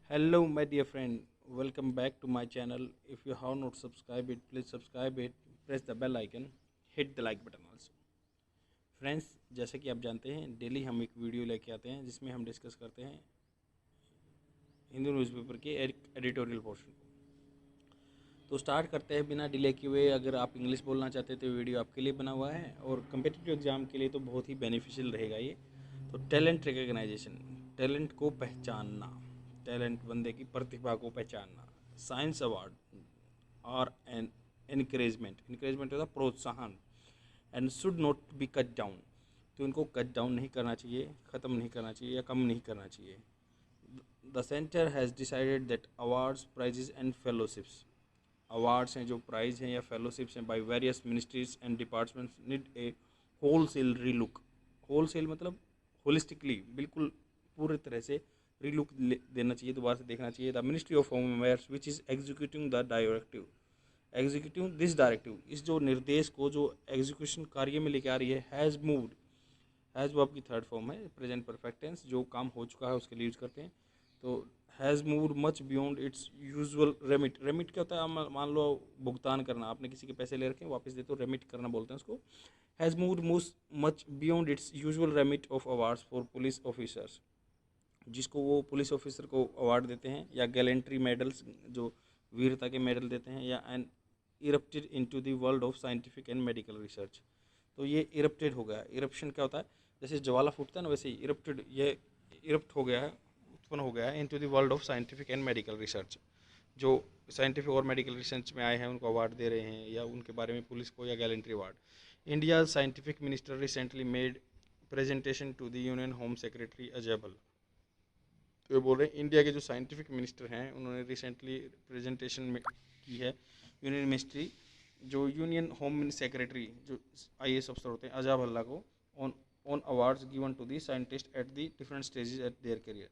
Hello, my dear friend. Welcome back to my channel. If you have not subscribed it, please subscribe it. Press the bell icon. Hit the like button also. Friends, जैसे कि आप जानते हैं, daily हम एक video लेके आते हैं जिसमें हम डिस्कस करते हैं हिंदू न्यूज़पेपर के एडिटोरियल पोर्शन को। तो स्टार्ट करते हैं बिना डिले किए हुए। अगर आप इंग्लिश बोलना चाहते हैं तो वीडियो आपके लिए बना हुआ है और कम्पिटिटिव एग्जाम के लिए तो बहुत ही बेनिफिशियल रहेगा ये। तो टैलेंट रिकग्नाइजेशन, टैलेंट को पहचानना, टैलेंट बंदे की प्रतिभा को पहचानना। साइंस अवार्ड और एन इनक्रेजमेंट, इनक्रेजमेंट होता है प्रोत्साहन। And should not be cut down, तो इनको कट डाउन नहीं करना चाहिए, ख़त्म नहीं करना चाहिए या कम नहीं करना चाहिए। The center has decided that awards, prizes and fellowships, awards हैं जो प्राइज़ हैं या फेलोशिप्स हैं by various ministries and departments need a wholesale relook. Wholesale मतलब होलिस्टिकली, बिल्कुल पूरी तरह से रीलुक देना चाहिए, दोबारा से देखना चाहिए। The ministry of home affairs which is executing the directive, executive this directive, इस जो निर्देश को जो एग्जीक्यूशन कार्य में लेके आ रही है, हैज़ मूव्ड, हैज़ वर्ब की थर्ड फॉर्म है, प्रेजेंट परफेक्ट टेंस, जो काम हो चुका है उसके लिए यूज करते हैं। तो has moved much beyond it's usual remit. Remit क्या होता है? मान लो भुगतान करना, आपने किसी के पैसे ले रखे हैं, वापस देते हो, रेमिट करना बोलते हैं उसको। Has moved much beyond it's usual remit of awards for police officers, जिसको वो पुलिस ऑफिसर को अवार्ड देते हैं, या गैलेंट्री मेडल्स, जो वीरता के मेडल देते हैं, या an erupted into the world of scientific and medical research. तो ये इरप्टेड हो गया। इरप्शन क्या होता है? जैसे ज्वाला फूटता है ना, वैसे ही इरप्टेड, ये इरप्ट हो गया है, उत्पन्न हो गया है into the world of scientific and medical research. जो साइंटिफिक और मेडिकल रिसर्च में आए हैं उनको अवार्ड दे रहे हैं, या उनके बारे में पुलिस को, या gallantry award. India scientific minister recently made presentation to the union home secretary Ajay Bhalla. तो ये बोल रहे हैं इंडिया के जो साइंटिफिक मिनिस्टर हैं उन्होंने रिसेंटली प्रेजेंटेशन में की है यूनियन मिनिस्ट्री, जो यूनियन होम सेक्रेटरी, जो IAS अफसर होते हैं, अजय भल्ला को, on on awards given to the scientist at the different stages at their career,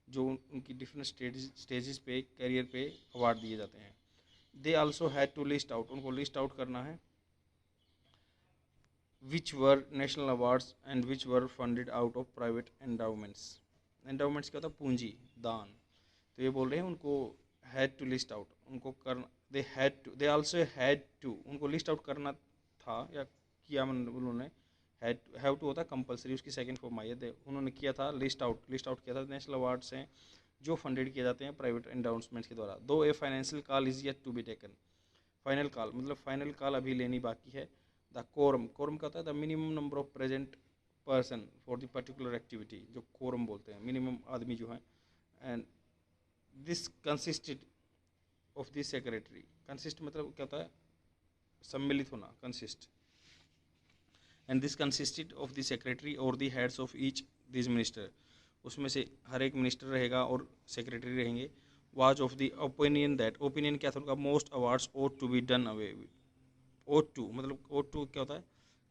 जो उनकी डिफरेंट स्टेजेस पे करियर पे अवार्ड दिए जाते हैं। They also had to list out, उनको लिस्ट आउट करना है, which were national awards and which were funded out of private endowments. Endowments क्या होता है? पूंजी, दान। तो ये बोल रहे हैं उनको हैड टू लिस्ट आउट, उनको करना, दे आल्सो हैड टू, उनको लिस्ट आउट करना था या किया उन्होंने। हैव टू होता है कंपलसरी, उसकी सेकंड फॉर्म आई है। उन्होंने किया था लिस्ट आउट किया था नेशनल अवार्ड्स हैं जो फंडेड किए जाते हैं प्राइवेट एंडाउंसमेंट्स के द्वारा। Though a financial call is yet to be taken, final call मतलब फाइनल कॉल अभी लेनी बाकी है। द कोरम, कोरम का होता है the minimum number of present person for the particular activity, जो कोरम बोलते हैं, मिनिमम आदमी जो है। And this consisted of this secretary, consist मतलब क्या होता है? सम्मिलित होना, consist. And this consisted of the secretary और the heads of each this minister, उसमें से हर एक मिनिस्टर रहेगा और सेक्रेटरी रहेंगे। Was of the opinion that, opinion क्या था उनका? Most awards oat to be done away. Ought to मतलब ओट टू क्या होता है?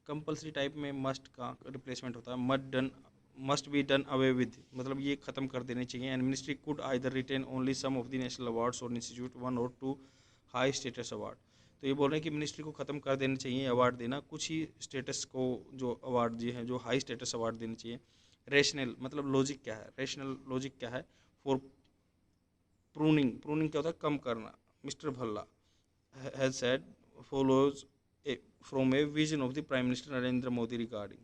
कंपल्सरी टाइप में मस्ट का रिप्लेसमेंट होता है। Must be done away with मतलब ये खत्म कर देने चाहिए। And ministry could either retain only some of the national awards और इंस्टीट्यूट वन और टू हाई स्टेटस अवार्ड। तो ये बोल रहे हैं कि मिनिस्ट्री को ख़त्म कर देना चाहिए अवार्ड देना, कुछ ही स्टेटस को जो अवार्ड दिए हैं, जो हाई स्टेटस अवार्ड देने चाहिए। रेशनल मतलब लॉजिक क्या है? रेशनल लॉजिक क्या है? फॉर प्रूनिंग, प्रूनिंग क्या होता है? कम करना। Mister Bhalla has said follows from a vision of the prime minister Narendra Modi regarding.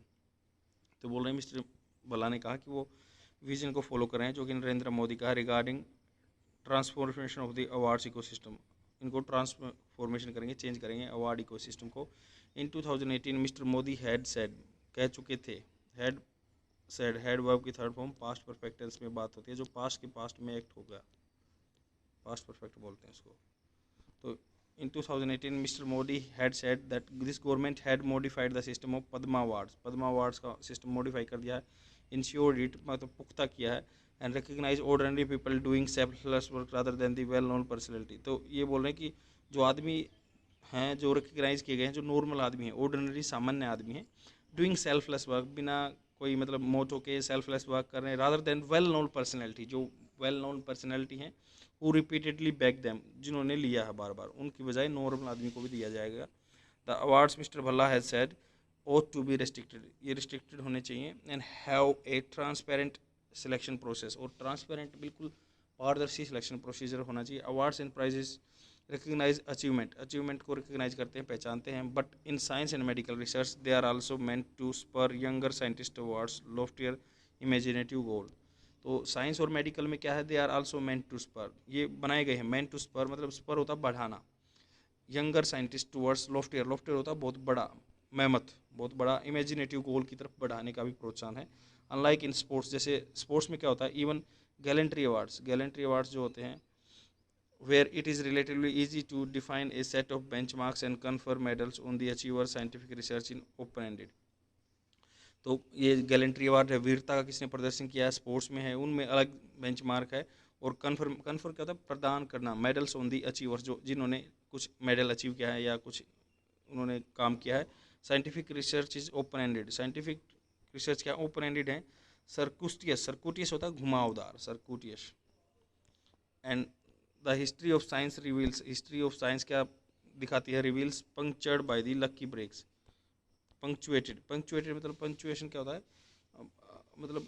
तो बोल रहे हैं मिस्टर भल्ला ने कहा कि वो विजन को फॉलो कर रहे हैं जो कि नरेंद्र मोदी का है, regarding transformation of the awards ecosystem. इनको ट्रांसफॉर्मेशन करेंगे, चेंज करेंगे अवार्ड इकोसिस्टम को। In 2018 mister Modi had said, कह चुके थे, हैड सेड, हैड वर्ब की third form past perfect tense में बात होती है, जो पास्ट के पास्ट में एक्ट होगा, पास्ट परफेक्ट बोलते हैं इसको। तो in 2018 Mr. Modi had said that this government had modified the system of Padma Awards, Padma Awards का सिस्टम मॉडिफाई कर दिया है, ensured it मतलब पुख्ता किया है, and recognize ordinary people doing selfless work rather than the well known personality। तो ये बोल रहे हैं कि जो आदमी हैं जो रिकग्नाइज किए गए हैं, जो नॉर्मल आदमी हैं, ऑर्डिनरी सामान्य आदमी हैं, डूइंग सेल्फलेस वर्क, बिना कोई मतलब मोटो के सेल्फलेस वर्क कर रहे हैं, rather than well known personality, जो वेल नोन पर्सनैलिटी हैं, हु रिपीटेडली बैक देम, जिन्होंने लिया है बार बार, उनकी बजाय नॉर्मल आदमी को भी दिया जाएगा। The awards mister Bhalla has said ought to be restricted, ये रिस्ट्रिक्टेड होने चाहिए। And have a transparent selection process, और ट्रांसपेरेंट बिल्कुल पारदर्शी सिलेक्शन प्रोसीजर होना चाहिए। Awards and prizes recognise achievement को रिकग्नाइज करते हैं, पहचानते हैं। But in science and medical research they are also meant to spur younger scientist towards loftier imaginative goal. तो साइंस और मेडिकल में क्या है, they are also meant to spur, ये बनाए गए हैं। मेंट टू स्पर मतलब स्पर होता है बढ़ाना, younger scientist towards loftier, loftier होता है बहुत बड़ा, मेहमत बहुत बड़ा, इमेजिनेटिव गोल की तरफ बढ़ाने का भी प्रोत्साहन है। अनलाइक इन स्पोर्ट्स, जैसे स्पोर्ट्स में क्या होता है, इवन गैलेंट्री अवार्ड्स जो होते हैं, where it is relatively easy to define a set of benchmarks and confer medals on the achiever scientific research in open-ended। तो ये गैलेंट्री अवार्ड है, वीरता का किसने प्रदर्शन किया है, स्पोर्ट्स में है, उनमें अलग बेंचमार्क है। और कन्फर क्या होता है, प्रदान करना, मेडल्स ऑन दी अचीवर्स, जो जिन्होंने कुछ मेडल अचीव किया है या कुछ उन्होंने काम किया है। Scientific research is open ended, scientific research क्या ओपन एंडेड है। सर्कुटियस होता है घुमावदार, circuitous. And the history of science reveals, history of science क्या दिखाती है, reveals punctured by the lucky breaks. Punctuated मतलब पंक्चुएशन क्या होता है, मतलब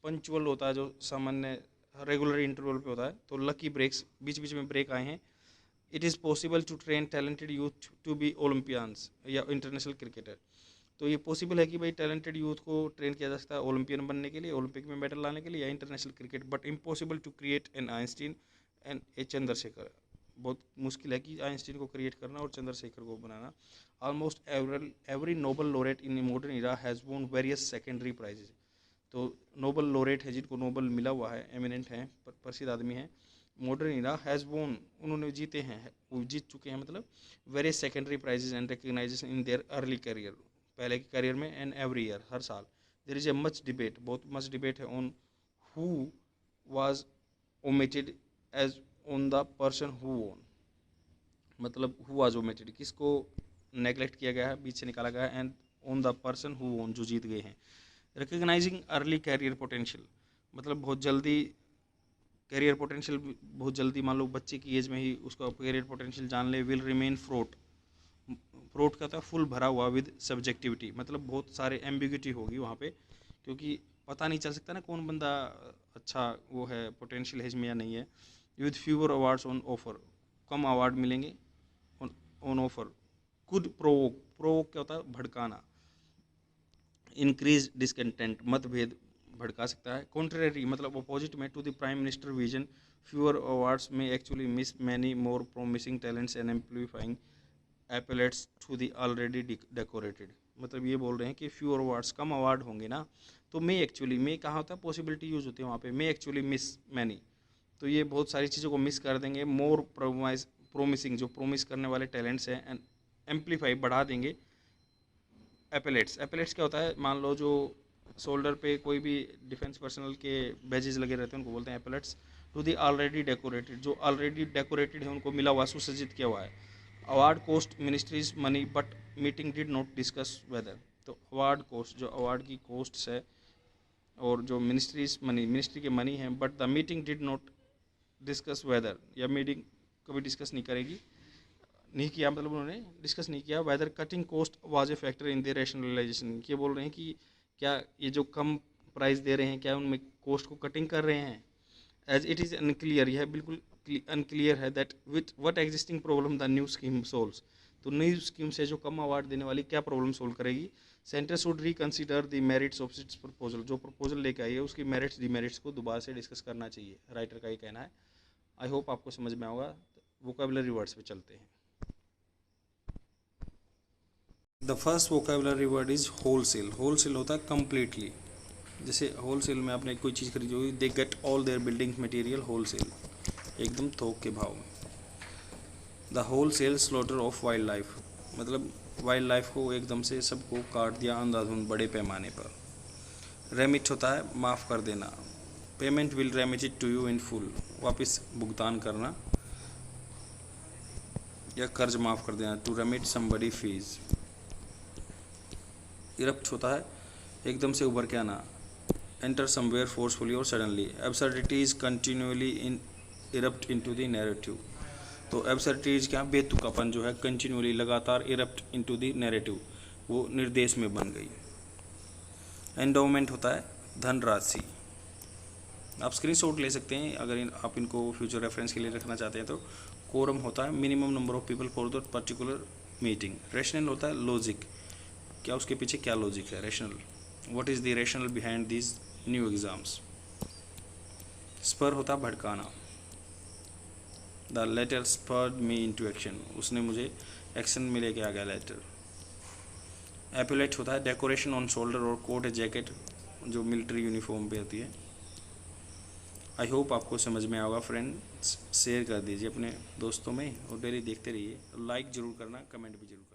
पंचुअल होता है, जो सामान्य रेगुलर इंटरवल पे होता है। तो लकी ब्रेक्स, बीच बीच में ब्रेक आए हैं। It is possible to train talented youth to be Olympians या इंटरनेशनल क्रिकेटर। तो ये पॉसिबल है कि भाई टैलेंटेड यूथ को ट्रेन किया जा सकता है ओलंपियन बनने के लिए, ओलंपिक में मेडल लाने के लिए, या international cricket. But impossible to create an Einstein and a Chandrasekhar, बहुत मुश्किल है कि आइंस्टीन को क्रिएट करना और चंद्रशेखर को बनाना। Almost every Nobel laureate in modern era has won various secondary prizes. तो नोबल लोरेट है, जिनको नोबल मिला हुआ है, एमिनेंट हैं, प्रसिद्ध आदमी हैं, मॉडर्न इरा हैज़ वोन, उन्होंने जीते हैं, वो जीत चुके हैं, मतलब various secondary prizes and recognition in their early career, पहले के करियर में, एंड एवरी ईयर, हर साल। There is a much debate, बहुत मच डिबेट है on who was omitted as on the person who won, मतलब हु वाज ओमिटेड, किसको neglect किया गया है, बीच से निकाला गया है, and on the person who won, जो जीत गए हैं। रिकग्नाइजिंग अर्ली कैरियर पोटेंशियल, मतलब बहुत जल्दी कैरियर पोटेंशियल, बहुत जल्दी, मान लो बच्चे की एज में ही उसका कैरियर पोटेंशियल जान ले। विल रिमेन फ्रोट, फ्रोट का था फुल भरा हुआ, विद सब्जेक्टिविटी, मतलब बहुत सारे एम्बिग्यूटी होगी वहाँ पे, क्योंकि पता नहीं चल सकता ना कौन बंदा अच्छा वो है, पोटेंशियल है इसमें या नहीं है। With fewer awards on offer, कम अवार्ड मिलेंगे on offer. Could provoke, provoke क्या होता है, भड़काना। इंक्रीज डिसकंटेंट, मतभेद भड़का सकता है। कॉन्ट्रेरी मतलब अपोजिट में, to the prime minister vision, fewer awards में actually miss many more promising talents and amplifying epaulettes to the already decorated. मतलब ये बोल रहे हैं कि फ्यूअर अवार्ड्स, कम अवार्ड होंगे ना, तो मे एक्चुअली, मे कहाँ होता है, पॉसिबिलिटी यूज होती है वहाँ पे, मे एक्चुअली मिस मैनी, तो ये बहुत सारी चीज़ों को मिस कर देंगे। मोर प्रोमिसिंग, जो प्रोमिस करने वाले टैलेंट्स हैं, एंड एम्पलीफाई बढ़ा देंगे। एपेलेट्स, एपेलेट्स क्या होता है, मान लो जो शोल्डर पे कोई भी डिफेंस पर्सनल के बैजेज लगे रहते हैं, उनको बोलते हैं epaulettes. To the already decorated, जो ऑलरेडी डेकोरेटेड है, उनको मिला हुआ, सुसज्जित किया हुआ है। Award cost ministries money, but meeting did not discuss whether. तो अवार्ड कोस्ट, जो अवार्ड की कोस्ट है, और जो मिनिस्ट्रीज मनी, मिनिस्ट्री के मनी है, but the meeting did not discuss whether, या मीटिंग कभी डिस्कस नहीं करेगी, नहीं किया, मतलब उन्होंने डिस्कस नहीं किया। Whether cutting cost was a factor in the rationalisation, ये बोल रहे हैं कि क्या ये जो कम प्राइस दे रहे हैं, क्या उनमें कॉस्ट को कटिंग कर रहे हैं। एज इट इज़ अनक्लियर, यह बिल्कुल अनक्लियर है, that with what existing problem the new scheme solves. तो न्यू स्कीम से जो कम अवार्ड देने वाली क्या प्रॉब्लम सोल्व करेगी। Centre should reconsider the merits of its proposal, जो प्रपोजल लेकर आई है उसकी मेरिट्स डिमेरिट्स को दोबारा से डिस्कस करना चाहिए, राइटर का ये कहना है। आई होप आपको समझ में होगा। वोकेबुलरी वर्ड्स पे चलते हैं। The first vocabulary word is wholesale. Wholesale होता है कम्प्लीटली, जैसे होलसेल में आपने कोई चीज़ खरीदी होगी, they get all their building material wholesale, एकदम थोक के भाव में। The wholesale slaughter of wildlife, मतलब वाइल्ड लाइफ को एकदम से सबको काट दिया अंधाधुंध बड़े पैमाने पर। रेमिट होता है माफ़ कर देना। Payment will remit it to you in full, वापस भुगतान करना या कर्ज माफ़ कर देना। To remit somebody fees. Irrupt होता है एकदम से उभर के आना। एंटर समवेयर फोर्सफुली और suddenly. Absurdities continuously in irrupt into the narrative. तो एब्सर्डिटीज क्या, बेतुकापन जो है कंटिन्यूअली लगातार इरप्ट इनटू द नैरेटिव, वो निर्देश में बन गई। एंडोमेंट होता है धनराशि। आप स्क्रीनशॉट ले सकते हैं अगर आप इनको फ्यूचर रेफरेंस के लिए रखना चाहते हैं तो। कोरम होता है minimum number of people for the particular meeting. Rational होता है लॉजिक, क्या उसके पीछे क्या लॉजिक है। Rational, what is the rational behind this new exams. Spur होता है भड़काना, the letter spurred me into action, उसने मुझे एक्शन में लेके आ गया लेटर। एपुलेट होता है डेकोरेशन ऑन शोल्डर और कोट जैकेट जो मिलिट्री यूनिफॉर्म पे होती है। आई होप आपको समझ में आएगा फ्रेंड्स। शेयर कर दीजिए अपने दोस्तों में और डेली देखते रहिए। लाइक ज़रूर करना, कमेंट भी जरूर करना।